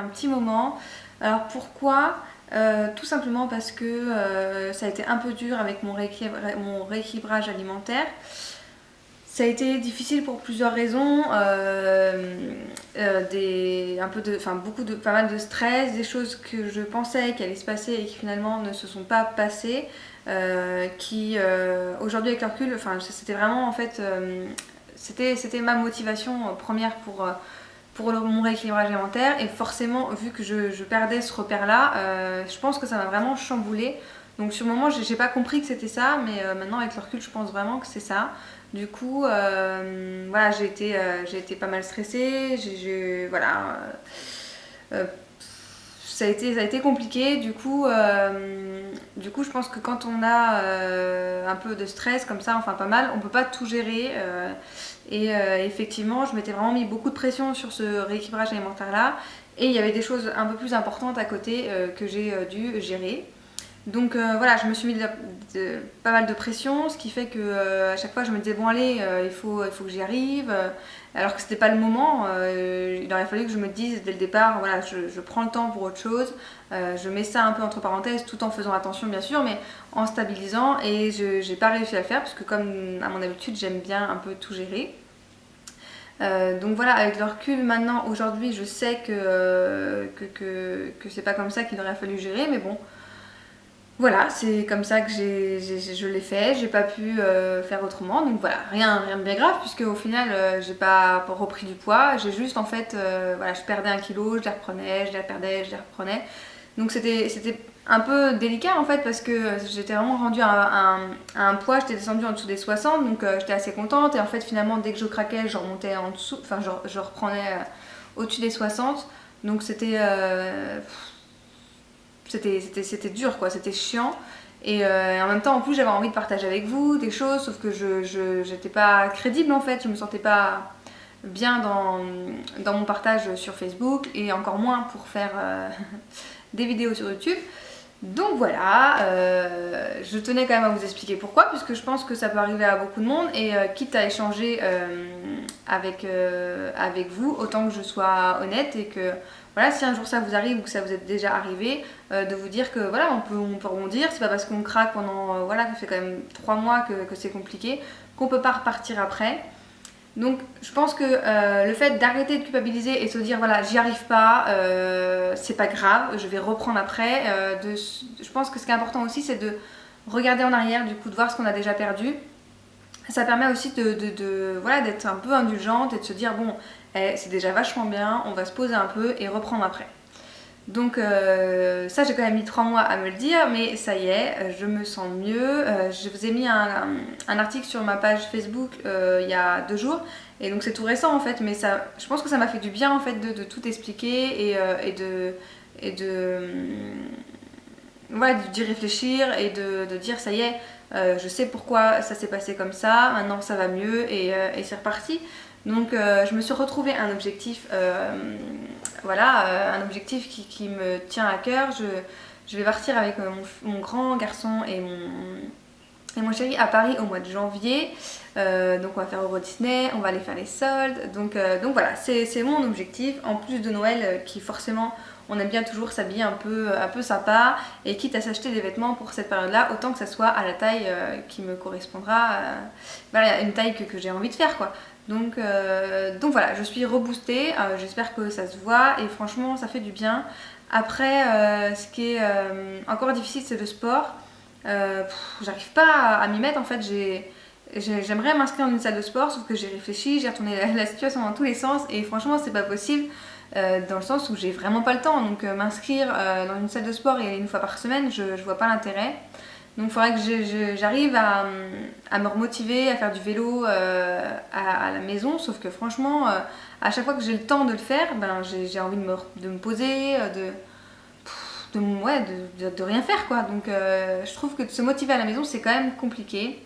un petit moment. Alors pourquoi? Tout simplement parce que ça a été un peu dur avec mon rééquilibrage alimentaire. Ça a été difficile pour plusieurs raisons, pas mal de stress, des choses que je pensais qu'elles allaient se passer et qui finalement ne se sont pas passées, qui aujourd'hui avec le recul, enfin c'était vraiment en fait, c'était ma motivation première pour mon rééquilibrage alimentaire et forcément vu que je perdais ce repère-là, je pense que ça m'a vraiment chamboulée. Donc sur le moment, j'ai pas compris que c'était ça, mais maintenant avec le recul, je pense vraiment que c'est ça. Du coup, voilà, j'ai été pas mal stressée. Voilà, euh, ça a été compliqué. Du coup, je pense que quand on a un peu de stress comme ça, enfin pas mal, on peut pas tout gérer. Effectivement, je m'étais vraiment mis beaucoup de pression sur ce rééquilibrage alimentaire-là. Et il y avait des choses un peu plus importantes à côté que j'ai dû gérer. Donc voilà, je me suis mis pas mal de pression, ce qui fait que à chaque fois je me disais bon allez, il faut que j'y arrive, alors que c'était pas le moment. Il aurait fallu que je me dise dès le départ, voilà, je prends le temps pour autre chose, je mets ça un peu entre parenthèses tout en faisant attention bien sûr, mais en stabilisant et j'ai pas réussi à le faire parce que comme à mon habitude j'aime bien un peu tout gérer. Donc voilà, avec le recul maintenant, aujourd'hui, je sais que c'est pas comme ça qu'il aurait fallu gérer, mais bon, voilà, c'est comme ça que je l'ai fait, j'ai pas pu faire autrement, donc voilà, rien de bien grave, puisque au final j'ai pas repris du poids, j'ai juste en fait, voilà, je perdais 1 kilo, je les reprenais, je les perdais, je les reprenais, donc c'était un peu délicat en fait, parce que j'étais vraiment rendue à un poids, j'étais descendue en dessous des 60, donc j'étais assez contente, et en fait finalement dès que je craquais, je remontais en dessous, enfin je reprenais au-dessus des 60, donc c'était dur quoi, c'était chiant. Et en même temps, en plus, j'avais envie de partager avec vous des choses, sauf que j'étais pas crédible en fait, je me sentais pas bien dans mon partage sur Facebook et encore moins pour faire des vidéos sur YouTube. Donc voilà, je tenais quand même à vous expliquer pourquoi, puisque je pense que ça peut arriver à beaucoup de monde et quitte à échanger avec vous, autant que je sois honnête et que voilà, si un jour ça vous arrive ou que ça vous est déjà arrivé, de vous dire que voilà, on peut rebondir, c'est pas parce qu'on craque pendant, voilà, ça fait quand même 3 mois que c'est compliqué, qu'on peut pas repartir après. Donc je pense que le fait d'arrêter de culpabiliser et de se dire voilà j'y arrive pas, c'est pas grave, je vais reprendre après. Je pense que ce qui est important aussi c'est de regarder en arrière, du coup de voir ce qu'on a déjà perdu. Ça permet aussi voilà, d'être un peu indulgente et de se dire bon c'est déjà vachement bien, on va se poser un peu et reprendre après. Donc ça j'ai quand même mis 3 mois à me le dire, mais ça y est, je me sens mieux. Je vous ai mis un article sur ma page Facebook il y a 2 jours, et donc c'est tout récent en fait, mais ça, je pense que ça m'a fait du bien en fait de tout expliquer voilà, d'y réfléchir et de dire ça y est, je sais pourquoi ça s'est passé comme ça, maintenant ça va mieux et c'est reparti. Donc je me suis retrouvée un objectif, voilà, un objectif qui me tient à cœur. Je vais partir avec mon grand garçon et mon chéri à Paris au mois de janvier. Donc on va faire Euro Disney, on va aller faire les soldes. Donc voilà, c'est mon objectif. En plus de Noël qui forcément on aime bien toujours s'habiller un peu sympa. Et quitte à s'acheter des vêtements pour cette période-là, autant que ça soit à la taille qui me correspondra. Voilà, une taille que j'ai envie de faire quoi. Donc voilà, je suis reboostée, j'espère que ça se voit et franchement ça fait du bien. Après, ce qui est encore difficile c'est le sport. J'arrive pas à m'y mettre en fait. J'aimerais m'inscrire dans une salle de sport, sauf que j'ai réfléchi, j'ai retourné la situation dans tous les sens et franchement c'est pas possible dans le sens où j'ai vraiment pas le temps. Donc m'inscrire dans une salle de sport et une fois par semaine, je vois pas l'intérêt. Donc il faudrait que j'arrive à me remotiver, à faire du vélo à la maison, sauf que franchement, à chaque fois que j'ai le temps de le faire, ben, j'ai envie de me poser, de rien faire quoi. Donc je trouve que de se motiver à la maison c'est quand même compliqué.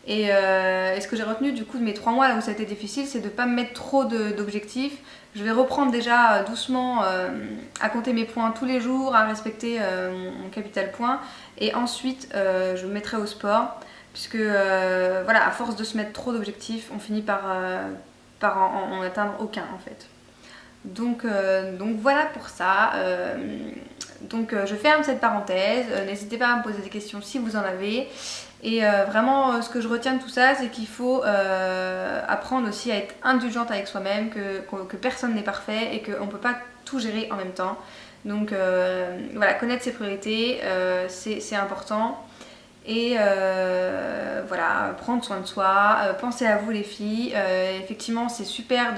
Et ce que j'ai retenu du coup de mes 3 mois là où ça a été difficile, c'est de ne pas me mettre trop d'objectifs. Je vais reprendre déjà doucement à compter mes points tous les jours, à respecter mon capital point. Et ensuite je me mettrai au sport. Puisque voilà, à force de se mettre trop d'objectifs, on finit par en atteindre aucun en fait. Donc voilà pour ça. Je ferme cette parenthèse. N'hésitez pas à me poser des questions si vous en avez. Et vraiment, ce que je retiens de tout ça, c'est qu'il faut apprendre aussi à être indulgente avec soi-même, que personne n'est parfait et qu'on ne peut pas tout gérer en même temps. Donc voilà, connaître ses priorités, c'est important. Et voilà, prendre soin de soi, pensez à vous les filles. Effectivement, c'est super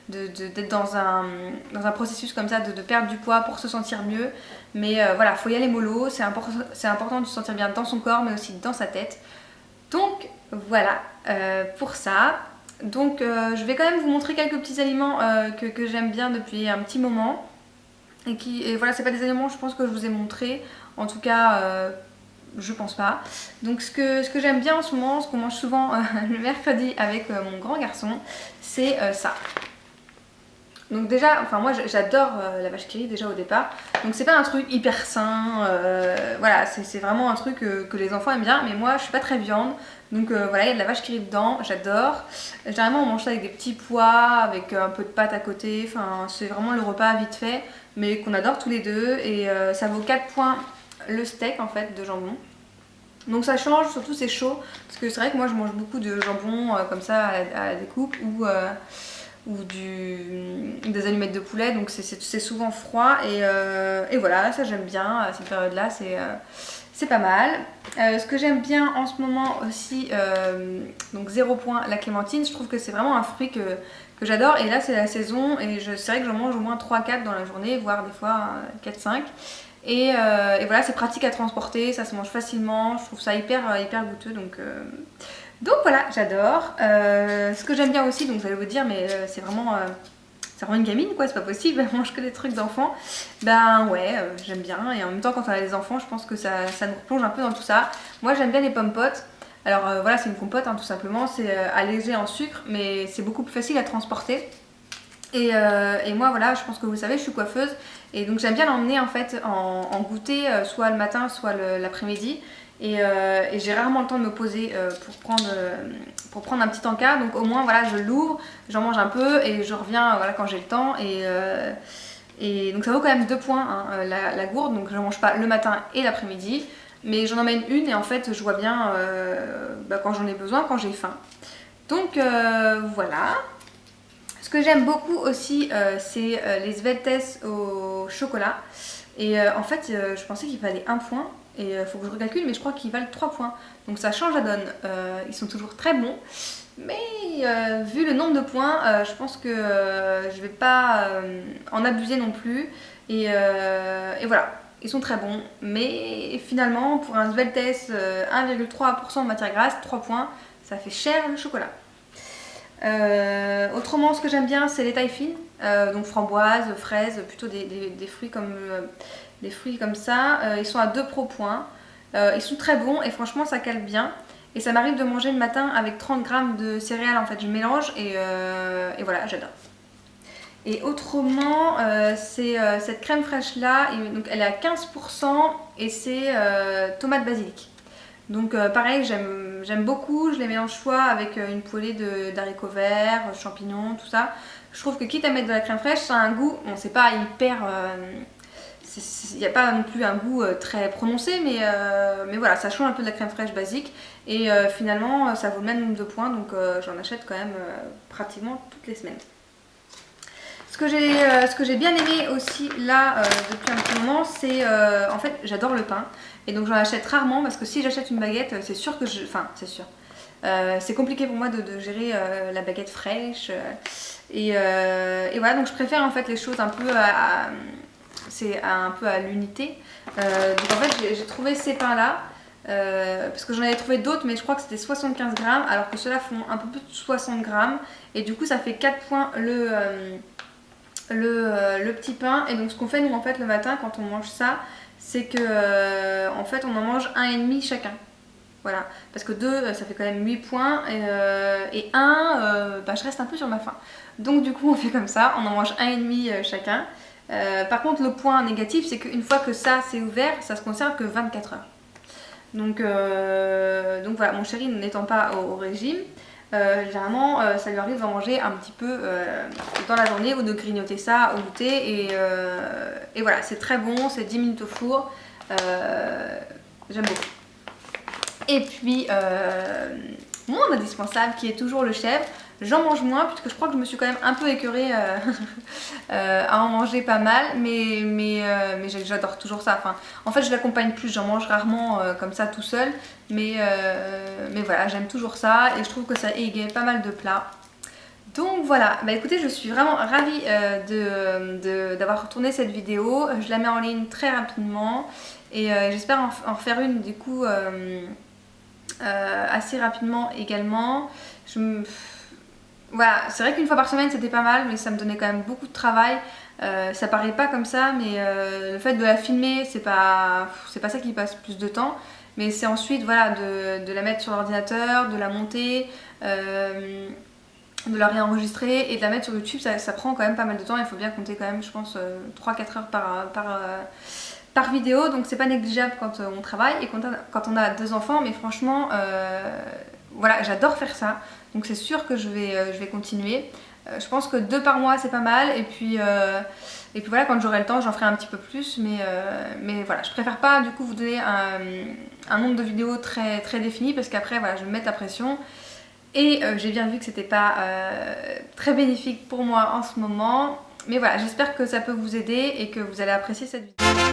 d'être dans un processus comme ça, de perdre du poids pour se sentir mieux. Mais voilà, faut y aller mollo, c'est important de se sentir bien dans son corps, mais aussi dans sa tête. Donc voilà pour ça. Donc je vais quand même vous montrer quelques petits aliments que j'aime bien depuis un petit moment. Et voilà, c'est pas des aliments, je pense, que je vous ai montré. En tout cas, je pense pas. Donc ce que j'aime bien en ce moment, ce qu'on mange souvent le mercredi avec mon grand garçon, c'est ça. Donc déjà, enfin moi j'adore la vache qui rit déjà au départ. Donc c'est pas un truc hyper sain, voilà, c'est vraiment un truc que les enfants aiment bien. Mais moi je suis pas très viande, donc voilà, il y a de la vache qui rit dedans, j'adore. Généralement on mange ça avec des petits pois, avec un peu de pâte à côté. Enfin c'est vraiment le repas vite fait, mais qu'on adore tous les deux. Et ça vaut 4 points le steak en fait de jambon. Donc ça change, surtout c'est chaud, parce que c'est vrai que moi je mange beaucoup de jambon comme ça à la découpe ou des allumettes de poulet, donc c'est souvent froid. Et voilà, ça j'aime bien, à cette période là c'est pas mal. Ce que j'aime bien en ce moment aussi, donc 0 point la clémentine, je trouve que c'est vraiment un fruit que j'adore. Et là c'est la saison et c'est vrai que j'en mange au moins 3-4 dans la journée, voire des fois 4-5. Et voilà, c'est pratique à transporter, ça se mange facilement, je trouve ça hyper goûteux. Donc voilà, j'adore. Ce que j'aime bien aussi, donc vous allez vous dire, mais c'est vraiment une gamine quoi, c'est pas possible, elle mange que des trucs d'enfants. Ben ouais, j'aime bien. Et en même temps, quand on a des enfants, je pense que ça nous replonge un peu dans tout ça. Moi j'aime bien les pommes potes. Alors voilà, c'est une compote hein, tout simplement, c'est allégé en sucre, mais c'est beaucoup plus facile à transporter. Et moi voilà, je pense que vous le savez, je suis coiffeuse et donc j'aime bien l'emmener en fait en goûter soit le matin soit l'après-midi. Et j'ai rarement le temps de me poser pour prendre un petit encas, donc au moins voilà, je l'ouvre, j'en mange un peu et je reviens voilà, quand j'ai le temps. Et donc ça vaut quand même 2 points hein, la gourde, donc je ne mange pas le matin et l'après-midi, mais j'en emmène une et en fait je vois bien quand j'en ai besoin, quand j'ai faim. Donc voilà. Ce que j'aime beaucoup aussi, c'est les Sveltes au chocolat. Et en fait, je pensais qu'il fallait 1 point. Et il faut que je recalcule, mais je crois qu'ils valent 3 points. Donc ça change la donne. Ils sont toujours très bons. Mais vu le nombre de points, je pense que je vais pas en abuser non plus. Et voilà, ils sont très bons. Mais finalement, pour un Sveltes 1,3% de matière grasse, 3 points, ça fait cher le chocolat. Autrement, ce que j'aime bien, c'est les tailles fines, donc framboises, fraises, plutôt des fruits comme ça. Ils sont à 2 points. Ils sont très bons et franchement, ça cale bien. Et ça m'arrive de manger le matin avec 30 grammes de céréales. En fait, je mélange et voilà, j'adore. Et autrement, c'est cette crème fraîche là, donc elle est à 15% et c'est tomate basilic. Donc pareil, j'aime beaucoup, je les mélange soit avec une poêlée d'haricots verts, champignons, tout ça. Je trouve que quitte à mettre de la crème fraîche, ça a un goût, bon c'est pas hyper... il n'y a pas non plus un goût très prononcé, mais voilà, ça change un peu de la crème fraîche basique. Et finalement, ça vaut le même nombre de points, donc j'en achète quand même pratiquement toutes les semaines. Ce que j'ai bien aimé aussi là depuis un petit moment, c'est en fait j'adore le pain et donc j'en achète rarement parce que si j'achète une baguette, c'est sûr que c'est sûr. C'est compliqué pour moi de gérer la baguette fraîche et voilà, donc je préfère en fait les choses un peu un peu à l'unité. Donc en fait j'ai trouvé ces pains là. Parce que j'en avais trouvé d'autres, mais je crois que c'était 75 grammes, alors que ceux-là font un peu plus de 60 grammes. Et du coup, ça fait 4 points le petit pain. Et donc, ce qu'on fait, nous, en fait, le matin, quand on mange ça, c'est que en fait, on en mange 1,5 chacun. Voilà. Parce que 2, ça fait quand même 8 points. Et 1, je reste un peu sur ma faim. Donc, du coup, on fait comme ça. On en mange 1,5 chacun. Par contre, le point négatif, c'est qu'une fois que ça, c'est ouvert, ça se conserve que 24 heures. Donc voilà, mon chéri n'étant pas au régime, généralement ça lui arrive d'en manger un petit peu dans la journée ou de grignoter ça au goûter et voilà, c'est très bon, c'est 10 minutes au four, j'aime beaucoup. Et puis mon indispensable qui est toujours le chèvre. J'en mange moins puisque je crois que je me suis quand même un peu écœurée à en manger pas mal, mais j'adore toujours ça. Enfin, en fait, je l'accompagne plus, j'en mange rarement comme ça tout seul, mais voilà, j'aime toujours ça et je trouve que ça égaye pas mal de plats. Donc voilà, bah écoutez, je suis vraiment ravie d'avoir tourné cette vidéo. Je la mets en ligne très rapidement et j'espère en refaire une du coup assez rapidement également. Voilà, c'est vrai qu'une fois par semaine c'était pas mal, mais ça me donnait quand même beaucoup de travail. Ça paraît pas comme ça, mais le fait de la filmer, c'est pas ça qui passe plus de temps. Mais c'est ensuite voilà, de la mettre sur l'ordinateur, de la monter, de la réenregistrer et de la mettre sur YouTube. Ça prend quand même pas mal de temps. Il faut bien compter quand même, je pense, 3-4 heures par vidéo. Donc c'est pas négligeable quand on travaille et quand on a 2 enfants. Mais franchement, voilà, j'adore faire ça. Donc c'est sûr que je vais continuer. Je pense que 2 par mois c'est pas mal et puis voilà, quand j'aurai le temps j'en ferai un petit peu plus, mais voilà, je préfère pas du coup vous donner un nombre de vidéos très, très défini parce qu'après voilà, je vais me mettre la pression et j'ai bien vu que c'était pas très bénéfique pour moi en ce moment, mais voilà, j'espère que ça peut vous aider et que vous allez apprécier cette vidéo.